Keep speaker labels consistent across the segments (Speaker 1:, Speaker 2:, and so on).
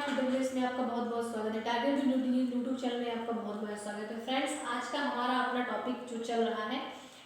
Speaker 1: WS में आपका बहुत बहुत स्वागत है। टारगेट यूट्यूब चैनल में आपका बहुत बहुत स्वागत है। फ्रेंड्स, आज का हमारा अपना टॉपिक जो चल रहा है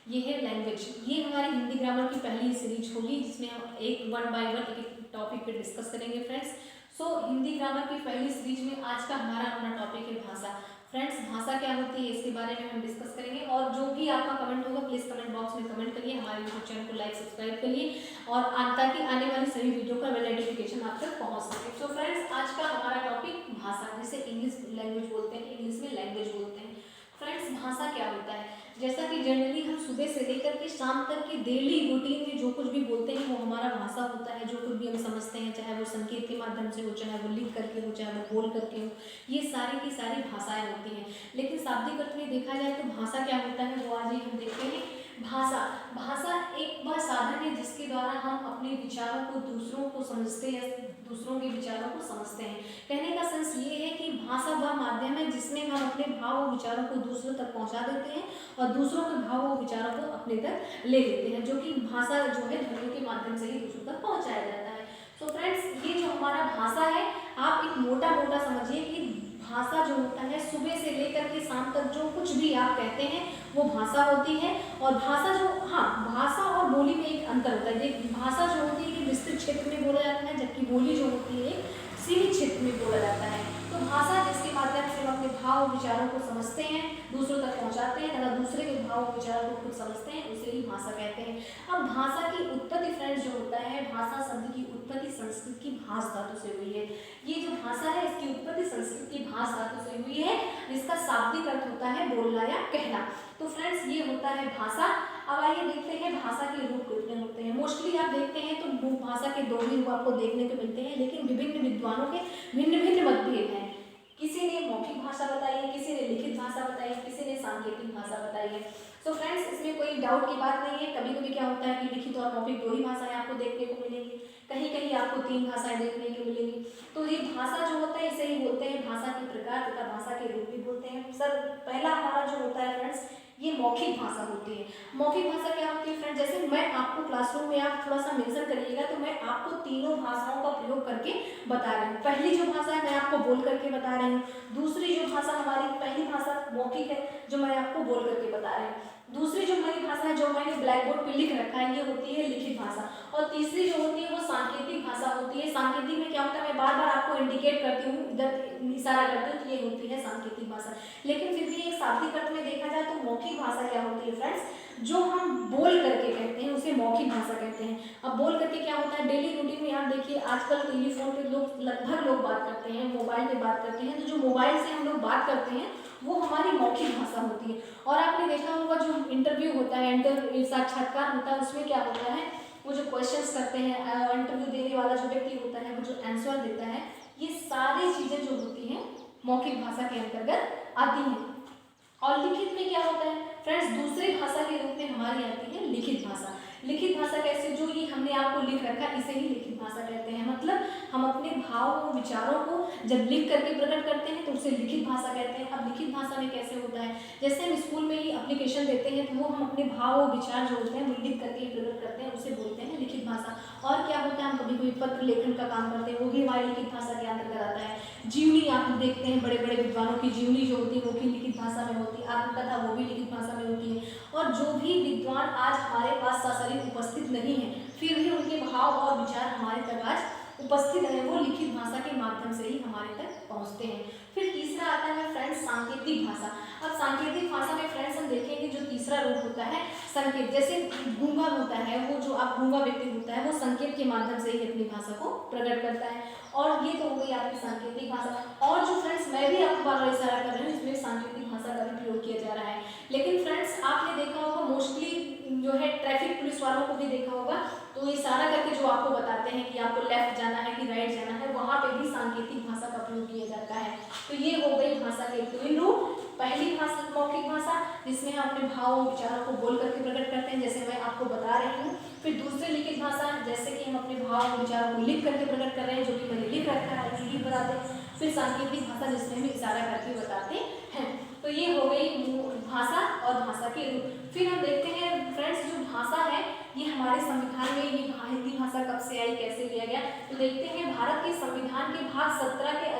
Speaker 1: ये है लैंग्वेज। ये हमारी हिंदी ग्रामर की पहली सीरीज होगी जिसमें हम एक वन बाय वन एक टॉपिक पे डिस्कस करेंगे। फ्रेंड्स, हिंदी ग्रामर की पहली सीरीज में आज का हमारा अपना टॉपिक है भाषा। फ्रेंड्स, भाषा क्या होती है इसके बारे में हम डिस्कस करेंगे और जो भी आपका कमेंट होगा प्लीज कमेंट बॉक्स में कमेंट करिए, हमारे यूट्यूब चैनल को लाइक सब्सक्राइब करिए और ताकि आने वाली सभी वीडियो का बेल नोटिफिकेशन आप तक पहुंच सके। सो फ्रेंड्स, आज का हमारा टॉपिक भाषा, जिसे इंग्लिश लैंग्वेज बोलते हैं, इंग्लिश में लैंग्वेज बोलते हैं। फ्रेंड्स, भाषा क्या होता है? जैसा कि जनरली हम सुबह से लेकर के शाम तक की डेली रूटीन में जो कुछ भी बोलते हैं वो हमारा भाषा होता है। जो कुछ भी हम समझते हैं, चाहे वो संकेत के माध्यम से हो, चाहे वो लिख करके हो, चाहे वो बोल करके हो, ये सारी की सारी भाषाएं होती हैं। लेकिन शाब्दिक अर्थ में देखा जाए तो भाषा क्या होता है वो आज ही हम देखते हैं। भाषा एक वह साधन है जिसके द्वारा हम अपने विचारों को दूसरों को समझते हैं, दूसरों के विचारों को समझते हैं। कहने का सेंस ये है कि भाषा वह माध्यम है जिसमें हम अपने भाव और विचारों को दूसरों तक पहुंचा देते हैं और दूसरों के भाव और विचारों को अपने तक ले लेते हैं, जो कि भाषा जो है ध्वनियों के माध्यम से ही दूसरों तक पहुंचाया जाता है। तो फ्रेंड्स, ये जो हमारा भाषा है, आप एक मोटा मोटा समझिए कि भाषा जो होता है सुबह से लेकर के शाम तक जो कुछ भी आप कहते हैं वो भाषा होती है। और भाषा भाषा और बोली में एक अंतर होता है। भाषा जो होती है कि विस्तृत क्षेत्र में बोला जाता है, जबकि बोली जो होती है सीमित क्षेत्र में बोला जाता है। तो भाषा जिसके माध्यम से हम अपने भाव विचारों को समझते हैं, दूसरों तक पहुंचाते हैं तथा दूसरे के भाव विचारों को खुद समझते हैं, उसे ही भाषा कहते हैं। अब भाषा की उत्पत्ति फ्रेंड्स जो होता है, भाषा शब्द की उत्पत्ति संस्कृत की भाष धातु से हुई है। ये जो भाषा है इसकी उत्पत्ति संस्कृत की भाष धातु से हुई है, जिसका शाब्दिक अर्थ होता है बोलना या कहना। तो फ्रेंड्स, ये होता है भाषा। अब आइए देखते हैं भाषा के रूप कितने होते हैं। मोस्टली आप देखते हैं तो भाषा के दो ही रूप आपको देखने को मिलते हैं, लेकिन विभिन्न विद्वानों के भिन्न भिन्न मतभेद हैं। किसी ने मौखिक भाषा बताई है, किसी ने लिखित भाषा बताई है, किसी ने सांकेतिक भाषा बताई है। तो फ्रेंड्स, इसमें कोई डाउट की बात नहीं है। कभी कभी क्या होता है कि लिखित और मौखिक दो ही भाषाएं आपको देखने को मिलेंगी, कहीं कहीं आपको तीन भाषाएं देखने को मिलेंगी। तो ये भाषा जो होता है इसे ही बोलते हैं भाषा के प्रकार तथा भाषा के रूप भी बोलते हैं। सर, पहला हमारा जो होता है फ्रेंड्स, ये मौखिक भाषा होती है। मौखिक भाषा क्या होती है फ्रेंड्स? जैसे मैं आपको क्लासरूम में आप थोड़ा सा मेंशन करिएगा तो मैं आपको तीनों भाषाओं का प्रयोग करके बता रही हूँ। पहली जो भाषा है मैं आपको बोल करके बता रही हूँ। दूसरी जो भाषा हमारी पहली भाषा मौखिक है जो मैं आपको बोल करके बता रही हूँ। दूसरी जो हमारी भाषा है जो मैंने ब्लैक बोर्ड पे लिख रखा है, ये होती है लिखित भाषा। और तीसरी जो होती है वो सांकेतिक भाषा होती है। सांकेतिक में क्या होता है, मैं बार बार आपको इंडिकेट करती हूँ, इधर इशारा करती हूँ, तो ये होती है सांकेतिक भाषा। लेकिन फिर भी एक शाब्दिक अर्थ में देखा जाए तो मौखिक भाषा क्या होती है फ्रेंड्स? जो हम बोल करके कहते हैं उसे मौखिक भाषा कहते हैं। अब बोल करके क्या होता है, डेली रूटीन में आप देखिए आजकल टेलीफोन पे लगभग लोग बात करते हैं, मोबाइल में बात करते हैं। तो जो मोबाइल से हम लोग बात करते हैं वो हमारी मौखिक भाषा होती है। और आपने देखा होगा जो इंटरव्यू होता है, साक्षात्कार होता है, उसमें क्या होता है, वो जो क्वेश्चंस करते हैं, इंटरव्यू देने वाला जो व्यक्ति होता है वो जो आंसर देता है, ये सारी चीजें जो होती हैं मौखिक भाषा के अंतर्गत आती हैं। और लिखित में क्या होता है फ्रेंड्स? दूसरी भाषा के रूप में हमारी आती है लिखित भाषा। लिखित भाषा कैसे? जो ये हमने आपको लिख रखा है इसे ही लिखित भाषा कहते हैं। मतलब हम अपने भाव और विचारों को जब लिख करके प्रकट करते हैं तो उसे लिखित भाषा कहते हैं। अब लिखित भाषा में कैसे होता है, जैसे हम स्कूल में ही एप्लीकेशन देते हैं तो वो हम अपने भाव और विचार जो होते हैं वो लिख करके प्रकट करते हैं, उसे बोलते हैं लिखित भाषा। और क्या होता है, हम कभी कोई पत्र लेखन का काम करते हैं, वो भी हमारी लिखित भाषा के अंतर्गत आता है। जीवनी आप देखते हैं, बड़े बड़े विद्वानों की जीवनी जो होती है वो भी लिखित भाषा में होती है। आत्मकथा वो भी लिखित भाषा में होती है। और जो भी विद्वान आज हमारे पास सशरीर उपस्थित नहीं है, फिर भी उनके भाव और विचार हमारे तक आज उपस्थित है, वो लिखित भाषा के माध्यम से ही हमारे तक पहुंचते हैं। फिर तीसरा आता है फ्रेंड्स सांकेतिक भाषा। अब सांकेतिक भाषा में फ्रेंड्स हम देखेंगे जो तीसरा रूप होता है संकेत। जैसे गूंगा होता है, वो जो आप गूंगा व्यक्ति होता है वो संकेत के माध्यम से ही अपनी भाषा को प्रकट करता है। और ये तो हो गई आपकी सांकेतिक भाषा। और जो फ्रेंड्स मैं भी आपको बार बार इशारा कर रही हूँ, इसमें सांकेतिक भाषा का भी प्रयोग किया जा रहा है। लेकिन फ्रेंड्स आपने देखा होगा मोस्टली जो है ट्रैफिक पुलिस वालों को भी देखा होगा, तो इशारा करके जो आपको बताते हैं कि आपको लेफ्ट जाना है कि राइट जाना है, वहाँ पे भी सांकेतिक भाषा का प्रयोग किया जाता है। तो ये हो गई भाषा के तीन रूप। पहली भाषा मौखिक भाषा जिसमें हम अपने भाव विचारों को बोल करके प्रकट करते हैं, जैसे मैं आपको बता रही हूँ। फिर दूसरी लिखित भाषा, जैसे कि हम अपने भाव विचारों को लिख करके प्रकट कर रहे हैं, जो कि मैंने लिख रखा है उसे बताते हैं। फिर सांकेतिक भाषा जिसमें हम इशारा करके बताते हैं। तो ये हो गई भाषा और भाषा के रूप। फिर हम देखते हैं फ्रेंड्स जो भाषा है ये हमारे संविधान में, ये हिंदी भाषा कब से आई, कैसे लिया गया, तो देखते हैं भारत के संविधान के भाग 17 के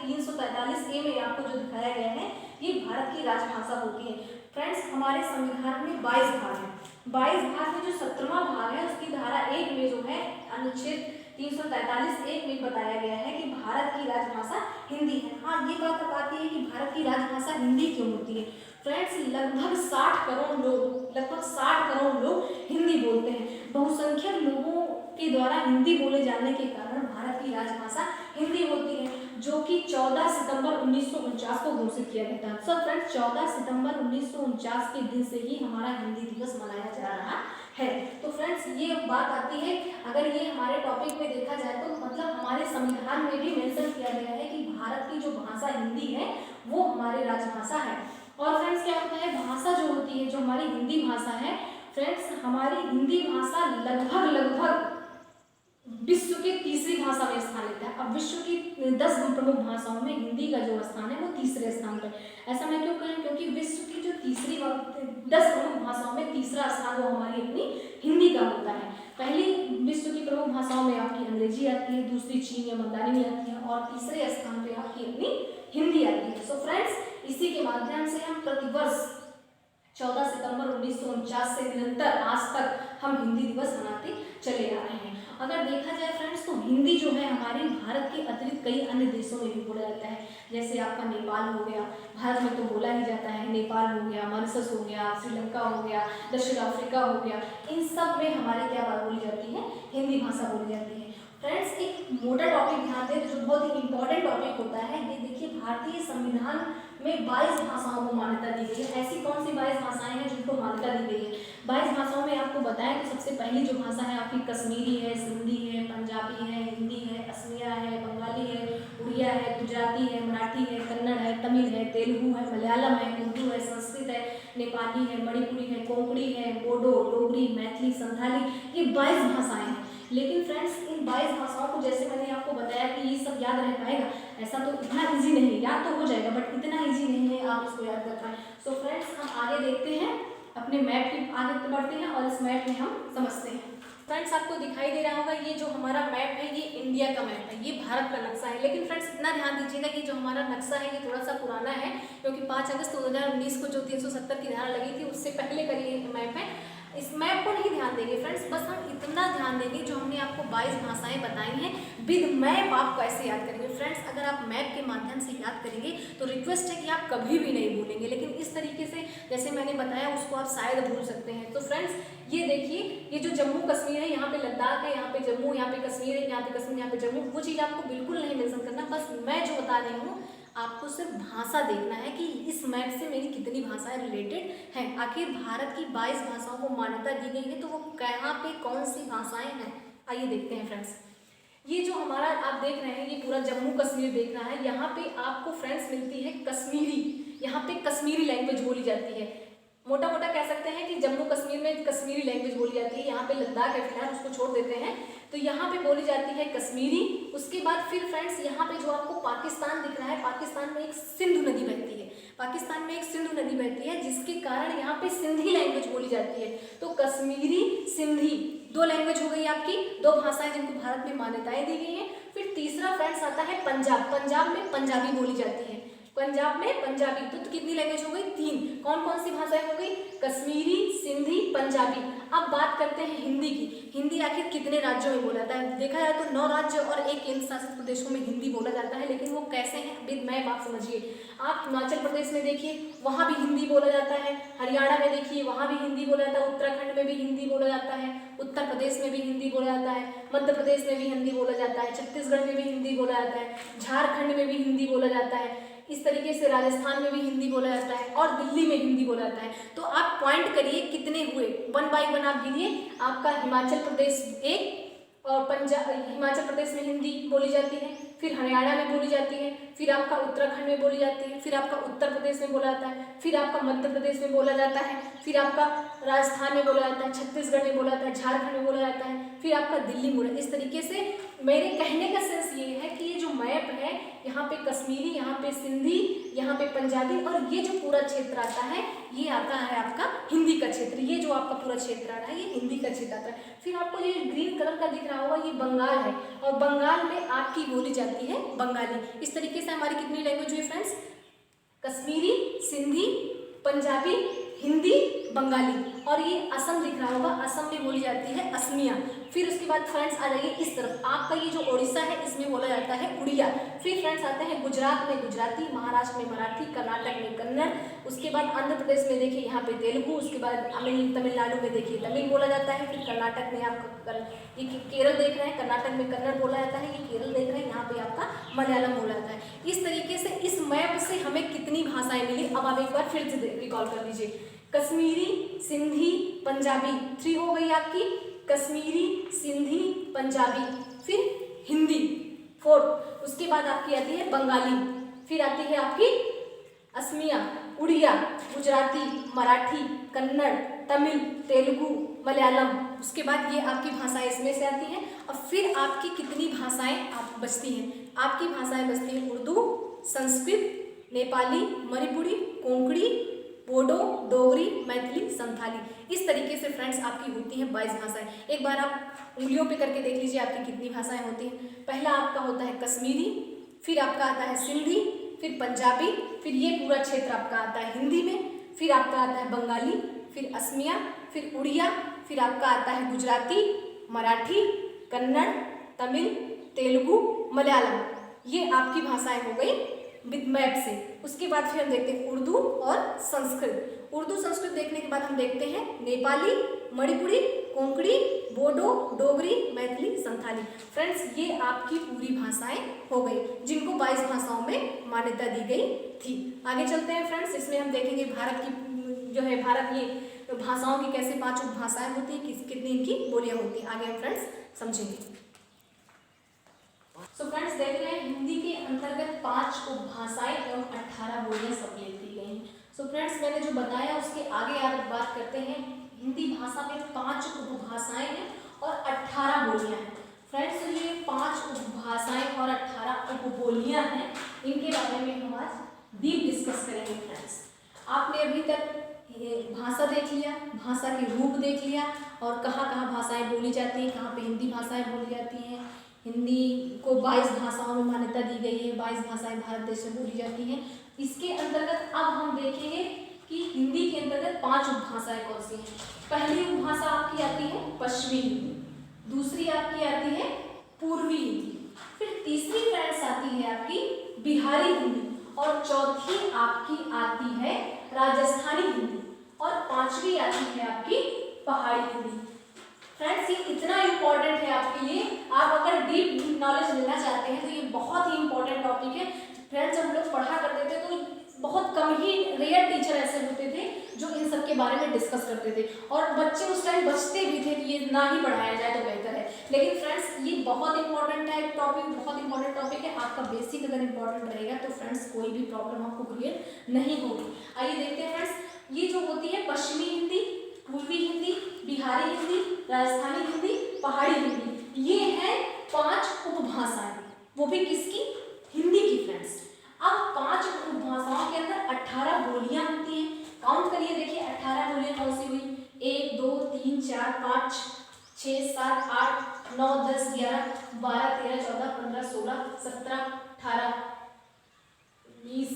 Speaker 1: 343A में आपको जो दिखाया गया है ये भारत की राजभाषा होती है। फ्रेंड्स हमारे संविधान में 22 भाग हैं। 22 भाग में जो 17वां भाग है उसकी धारा 1 में जो है अनुच्छेद 343(1) में बताया गया है कि भारत की राजभाषा हिंदी है। हाँ, ये बात अब आती है कि भारत की राजभाषा हिंदी क्यों होती है। फ्रेंड्स लगभग 60 करोड़ लोग हिंदी बोलते हैं। बहुसंख्यक लोगों के द्वारा हिंदी बोले जाने के कारण भारत की राजभाषा हिंदी होती है, जो कि 14 सितंबर 1949 को घोषित किया गया था। सो फ्रेंड्स 14 सितंबर 1949 के दिन से ही हमारा हिंदी दिवस मनाया जा रहा है। तो फ्रेंड्स ये बात आती है, अगर ये हमारे टॉपिक में देखा जाए तो मतलब हमारे संविधान में भी मेंशन किया गया है कि भारत की जो भाषा हिंदी है वो हमारी राजभाषा है। और फ्रेंड्स क्या होता है, भाषा जो होती है, जो हमारी हिंदी भाषा है फ्रेंड्स, हमारी हिंदी भाषा लगभग विश्व के तीसरी भाषा में स्थान लेता है। अब विश्व की 10 प्रमुख भाषाओं में हिंदी का जो स्थान है वो तीसरे स्थान पर। ऐसा मैं क्यों कह, क्योंकि विश्व की जो 10 प्रमुख भाषाओं में तीसरा स्थान वो हमारी अपनी हिंदी का होता है। पहली विश्व की प्रमुख भाषाओं में आपकी अंग्रेजी आती है, दूसरी चीन या मंदारिनी आती है और तीसरे स्थान पे आपकी अपनी हिंदी आती है। सो फ्रेंड्स इसी के माध्यम से हम प्रतिवर्ष 14 सितंबर 1949 से निरंतर आज तक हम हिंदी दिवस मनाते चले आ रहे हैं। अगर देखा जाए फ्रेंड्स तो हिंदी जो है हमारे भारत के अतिरिक्त कई अन्य देशों में भी बोला जाता है। जैसे आपका नेपाल हो गया, भारत में तो बोला ही जाता है, नेपाल हो गया, मॉरिशस हो गया, श्रीलंका हो गया, दक्षिण अफ्रीका हो गया, इन सब में हमारे क्या बात बोली जाती है, हिंदी भाषा बोली जाती है। फ्रेंड्स एक मोटा टॉपिक ध्यान दें जो बहुत ही इंपॉर्टेंट टॉपिक होता है, ये देखिए भारतीय संविधान में 22 भाषाओं को मान्यता दी गई है। ऐसी कौन सी 22 भाषाएं हैं जिनको मान्यता दी गई है? 22 भाषाओं में आपको बताएं तो सबसे पहली जो भाषा है आपकी कश्मीरी है, सिंधी है, पंजाबी है, हिंदी है, असमिया है, बंगाली है, उड़िया है, गुजराती है, मराठी है, कन्नड़ है, तमिल है, तेलुगु है, मलयालम है, उर्दू है, संस्कृत है, नेपाली है, मणिपुरी है, कोंकणी है, बोडो, डोगरी, मैथिली, संथाली, ये 22 भाषाएं हैं। लेकिन फ्रेंड्स इन 22 भाषाओं को जैसे मैंने आपको बताया कि ये सब याद रह पाएगा, ऐसा तो इतना इजी नहीं है, याद तो हो जाएगा बट इतना इजी नहीं है आप इसको याद कर पाए। सो फ्रेंड्स हम आगे देखते हैं, अपने मैप की आगे बढ़ते हैं और इस मैप में हम समझते हैं। फ्रेंड्स आपको दिखाई दे रहा होगा ये जो हमारा मैप है ये इंडिया का मैप है, ये भारत का नक्शा है। लेकिन फ्रेंड्स इतना ध्यान दीजिएगा कि जो हमारा नक्शा है ये थोड़ा सा पुराना है, क्योंकि 5 अगस्त 2019 को जो 370 की धारा लगी थी उससे पहले का ये मैप है। इस मैप को नहीं ध्यान देंगे फ्रेंड्स, बस हम इतना ध्यान देंगे जो हमने आपको 22 भाषाएं बताई हैं विद मैप आप कैसे याद करेंगे। फ्रेंड्स अगर आप मैप के माध्यम से याद करेंगे तो रिक्वेस्ट है कि आप कभी भी नहीं भूलेंगे, लेकिन इस तरीके से जैसे मैंने बताया उसको आप शायद भूल सकते हैं। तो फ्रेंड्स ये देखिए, ये जो जम्मू कश्मीर है, यहाँ पे लद्दाख है, यहाँ पे जम्मू, यहाँ पे कश्मीर है, यहाँ पे कश्मीर, यहाँ पे जम्मू, वो चीज़ आपको बिल्कुल नहीं मेंशन करना। बस मैं जो बता रही हूँ आपको सिर्फ भाषा देखना है कि इस मैप से मेरी कितनी भाषाएं रिलेटेड हैं। आखिर भारत की 22 भाषाओं को मान्यता दी गई है तो वो कहाँ पे कौन सी भाषाएं हैं, आइए देखते हैं फ्रेंड्स। ये जो हमारा आप देख रहे हैं ये पूरा जम्मू कश्मीर देख रहा है, यहाँ पे आपको फ्रेंड्स मिलती है कश्मीरी, यहाँ पे कश्मीरी लैंग्वेज बोली जाती है। मोटा मोटा कह सकते हैं कि जम्मू कश्मीर में कश्मीरी लैंग्वेज बोली जाती है। यहाँ पे लद्दाख है फिलहाल, उसको छोड़ देते हैं, तो यहाँ पे बोली जाती है कश्मीरी। उसके बाद फिर फ्रेंड्स यहाँ पे जो आपको पाकिस्तान दिख रहा है, पाकिस्तान में एक सिंधु नदी बहती है, पाकिस्तान में एक सिंधु नदी बहती है जिसके कारण यहाँ पे सिंधी लैंग्वेज बोली जाती है। तो कश्मीरी, सिंधी, 2 लैंग्वेज हो गई आपकी, 2 भाषाएं जिनको भारत में मान्यताएं दी गई हैं। फिर तीसरा फ्रेंड्स आता है पंजाब, पंजाब में पंजाबी बोली जाती है, पंजाब में पंजाबी। तो कितनी लैंग्वेज हो गई? 3। कौन कौन सी भाषाएं हो गई? कश्मीरी, सिंधी, पंजाबी। अब बात करते हैं हिंदी की। हिंदी आखिर कितने राज्यों में बोला जाता है? देखा जाए तो 9 राज्य और 1 केंद्र शासित प्रदेशों में हिंदी बोला जाता है, लेकिन वो कैसे हैं विद मैप आप समझिए। आप हिमाचल प्रदेश में देखिए वहाँ भी हिंदी बोला जाता है, हरियाणा में देखिए वहाँ भी हिंदी बोला जाता है, उत्तराखंड में भी हिंदी बोला जाता है, उत्तर प्रदेश में भी हिंदी बोला जाता है, मध्य प्रदेश में भी हिंदी बोला जाता है, छत्तीसगढ़ में भी हिंदी बोला जाता है, झारखंड में भी हिंदी बोला जाता है, इस तरीके से राजस्थान में भी हिंदी बोला जाता है और दिल्ली में हिंदी बोला जाता है। तो आप पॉइंट करिए कितने हुए, 1 बाय 1 आप गिनिए। आपका हिमाचल प्रदेश 1 और हिमाचल प्रदेश में हिंदी बोली जाती है, फिर हरियाणा में बोली जाती है, फिर आपका उत्तराखंड में बोली जाती है, फिर आपका उत्तर प्रदेश में बोला जाता है, फिर आपका मध्य प्रदेश में बोला जाता है, फिर आपका राजस्थान में बोला जाता है, छत्तीसगढ़ में बोला जाता है, झारखंड में बोला जाता है, फिर आपका दिल्ली में बोला। इस तरीके से मेरे कहने का सेंस ये है कि ये जो मैप है यहाँ पे कश्मीरी, यहाँ पे सिंधी, यहाँ पे पंजाबी, और ये जो पूरा क्षेत्र आता है ये आता है आपका हिंदी का क्षेत्र। ये जो आपका पूरा क्षेत्र आ रहा है ये हिंदी का क्षेत्र आता है। फिर आपको ये ग्रीन कलर का दिख रहा होगा ये बंगाल है, और बंगाल में आपकी बोली जाती है बंगाली। इस तरीके से हमारी कितनी लैंग्वेज हुई फ्रेंड्स? कश्मीरी, सिंधी, पंजाबी, हिंदी, बंगाली। और ये असम दिख रहा होगा, असम में बोली जाती है असमिया। फिर उसके बाद फ्रेंड्स आ जाइए इस तरफ, आपका ये जो उड़ीसा है इसमें बोला जाता है उड़िया। फिर फ्रेंड्स आते हैं गुजरात में गुजराती, महाराष्ट्र में मराठी, कर्नाटक में कन्नड़, उसके बाद आंध्र प्रदेश में देखिए यहाँ पे तेलुगु, उसके बाद तमिलनाडु में देखिए तमिल बोला जाता है। फिर कर्नाटक में आपका ये केरल देख रहे हैं, कर्नाटक में कन्नड़ बोला जाता है, ये केरल देख रहे हैं, यहाँ पे आपका मलयालम बोला जाता है। इस तरीके से इस मैप से हमें कितनी भाषाएं मिली, अब आप एक बार फिर से रिकॉल कर लीजिए। कश्मीरी, सिंधी, पंजाबी 3 हो गई आपकी, कश्मीरी, सिंधी, पंजाबी, फिर हिंदी 4। उसके बाद आपकी आती है बंगाली, फिर आती है आपकी असमिया, उड़िया, गुजराती, मराठी, कन्नड़, तमिल, तेलुगु, मलयालम। उसके बाद ये आपकी भाषाएं इसमें से आती हैं। और फिर आपकी कितनी भाषाएं आप बचती हैं? आपकी भाषाएं बचती हैं उर्दू, संस्कृत, नेपाली, मणिपुरी, कोंकणी, बोडो, डोगरी, मैथिली, संथाली। इस तरीके से फ्रेंड्स आपकी होती हैं 22 भाषाएं। एक बार आप उंगलियों पे करके देख लीजिए आपकी कितनी भाषाएं होती हैं। पहला आपका होता है कश्मीरी, फिर आपका आता है सिंधी, फिर पंजाबी, फिर ये पूरा क्षेत्र आपका आता है हिंदी में, फिर आपका आता है बंगाली, फिर असमिया, फिर उड़िया, फिर आपका आता है गुजराती, मराठी, कन्नड़, तमिल, तेलुगु, मलयालम। ये आपकी भाषाएं हो गई विद मैप से। उसके बाद फिर हम देखते हैं उर्दू और संस्कृत। उर्दू संस्कृत देखने के बाद हम देखते हैं नेपाली, मणिपुरी, कोंकणी, बोडो, डोगरी, मैथिली, संथाली। फ्रेंड्स ये आपकी पूरी भाषाएं हो गई जिनको 22 भाषाओं में मान्यता दी गई थी। आगे चलते हैं फ्रेंड्स, इसमें हम देखेंगे भारत की जो है भारत ये भाषाओं की कैसे 5 उपभाषाएं होती हैं, कितनी इनकी बोलियां होती हैं, आगे हम फ्रेंड्स समझेंगे। सो फ्रेंड्स देख रहे हैं हिंदी के अंतर्गत 5 उपभाषाएं एवं 18 बोलियां सम्मिलित की गई हैं। सो फ्रेंड्स मैंने जो बताया उसके आगे आप बात करते हैं। हिंदी भाषा में 5 उपभाषाएं हैं और 18 बोलियां हैं। फ्रेंड्स ये 5 उपभाषाएं और 18 उपबोलियां हैं, इनके बारे में हम आज डीप डिस्कस करेंगे। फ्रेंड्स आपने अभी तक भाषा देख लिया, भाषा के रूप देख लिया और कहाँ कहाँ भाषाएं बोली जाती हैं, कहाँ पे हिंदी भाषाएं बोली जाती हैं। हिंदी को 22 भाषाओं में मान्यता दी गई है, 22 भाषाएं भारत देश में बोली जाती हैं। इसके अंतर्गत अब हम देखेंगे कि हिंदी के अंतर्गत 5 उपभाषाएं कौन सी हैं। पहली उपभाषा आपकी आती है पश्चिमी हिंदी, दूसरी आपकी आती है पूर्वी हिंदी, फिर तीसरी फ्रेंड्स आती है आपकी बिहारी हिंदी, और चौथी आपकी आती है राजस्थानी हिंदी, और 5वीं आती है आपकी पहाड़ी हिंदी। फ्रेंड्स ये इतना इंपॉर्टेंट है आपके लिए, आप अगर डीप नॉलेज लेना चाहते हैं तो ये बहुत ही इंपॉर्टेंट टॉपिक है। फ्रेंड्स हम लोग पढ़ा करते थे तो बहुत कम ही रेयर टीचर ऐसे होते थे जो इन सब के बारे में डिस्कस करते थे, और बच्चे उस टाइम बचते भी थे कि ये ना ही पढ़ाया जाए तो बेहतर है। लेकिन फ्रेंड्स ये बहुत इंपॉर्टेंट है टॉपिक, बहुत इंपॉर्टेंट टॉपिक है। आपका बेसिक अगर इंपॉर्टेंट रहेगा तो फ्रेंड्स कोई भी प्रॉब्लम आपको क्रिएट नहीं होगी। आइए देखते हैं फ्रेंड्स, ये जो होती है पश्चिमी हिंदी, पूर्वी हिंदी, बिहारी हिंदी, राजस्थानी हिंदी, पहाड़ी हिंदी, ये है 5 उपभाषाएं, वो भी किसकी? हिंदी की। फ्रेंड्स अब 5 उपभाषाओं के अंदर 18 बोलियां होती हैं। काउंट करिए, देखिए 18 बोलियां कौन सी हुई? 1 2 3 4 5 6 7 8 9 10 11 12 13 14 15 16 17 18 20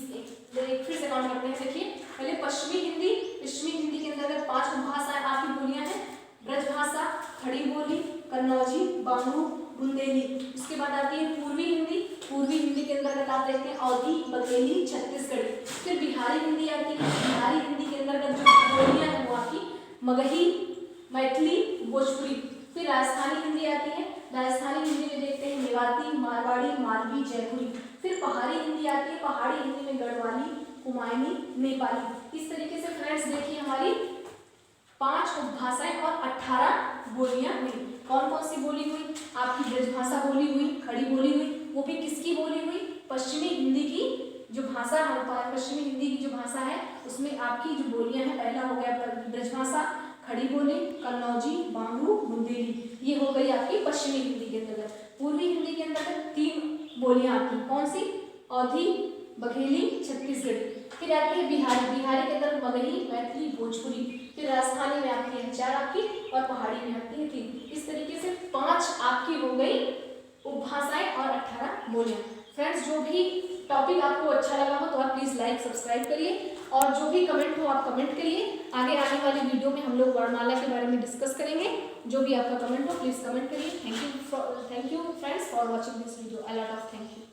Speaker 1: फिर से काउंट करते हैं। देखिए पहले पश्चिमी हिंदी, पश्चिमी हिंदी के अंतर्गत 5 उपभाषाएं आपकी बोलियां हैं। ब्रजभाषा, खड़ी बोली, कन्नौजी, बांग्लू, बुंदेली। उसके बाद आती है पूर्वी हिंदी, पूर्वी हिंदी के अंतर्गत आप देखते हैं अवधी, बघेली, छत्तीसगढ़ी। फिर बिहारी हिंदी आती है, बिहारी हिंदी के अंतर्गत जो बोलियां हैं वो आपकी मगही, मैथिली, भोजपुरी। फिर राजस्थानी हिंदी आती है, राजस्थानी हिंदी में देखते हैं मेवाती, मारवाड़ी, मालवी, जयपुरी। फिर पहाड़ी हिंदी आती है, पहाड़ी हिंदी में गढ़वाली, कुमायूनी, नेपाली। इस तरीके से फ्रेंड्स देखिए हमारी 5 उपभाषाएं और 18 बोलियां हुई। कौन कौन सी बोली हुई? आपकी ब्रजभाषा बोली हुई, खड़ी बोली हुई, वो भी किसकी बोली हुई? पश्चिमी हिंदी की जो भाषा है, पश्चिमी हिंदी की जो भाषा है उसमें आपकी जो बोलियां हैं, पहला हो गया ब्रजभाषा, खड़ी बोली, कन्नौजी, बांग्लू, बुंदेली, ये हो गई आपकी पश्चिमी हिंदी के अंतर्गत। पूर्वी हिंदी के अंतर्गत 3 बोलियां आती, कौन सी? अवधी, बघेली, छत्तीसगढ़ी। फिर आती है बिहारी, बिहारी के अंदर मगही, मैथिली, भोजपुरी। फिर राजस्थानी में आती है 4 आपकी, और पहाड़ी में आती है 3। इस तरीके से 5 आपकी हो गई उपभाषाएं और 18 बोलियां। फ्रेंड्स, जो भी टॉपिक आपको अच्छा लगा हो तो आप प्लीज़ लाइक सब्सक्राइब करिए, और जो भी कमेंट हो आप कमेंट करिए। आगे आने वाली वीडियो में हम लोग वर्णमाला के बारे में डिस्कस करेंगे। जो भी आपका कमेंट हो प्लीज़ कमेंट करिए। Thank you friends for watching this video. A lot of thank you.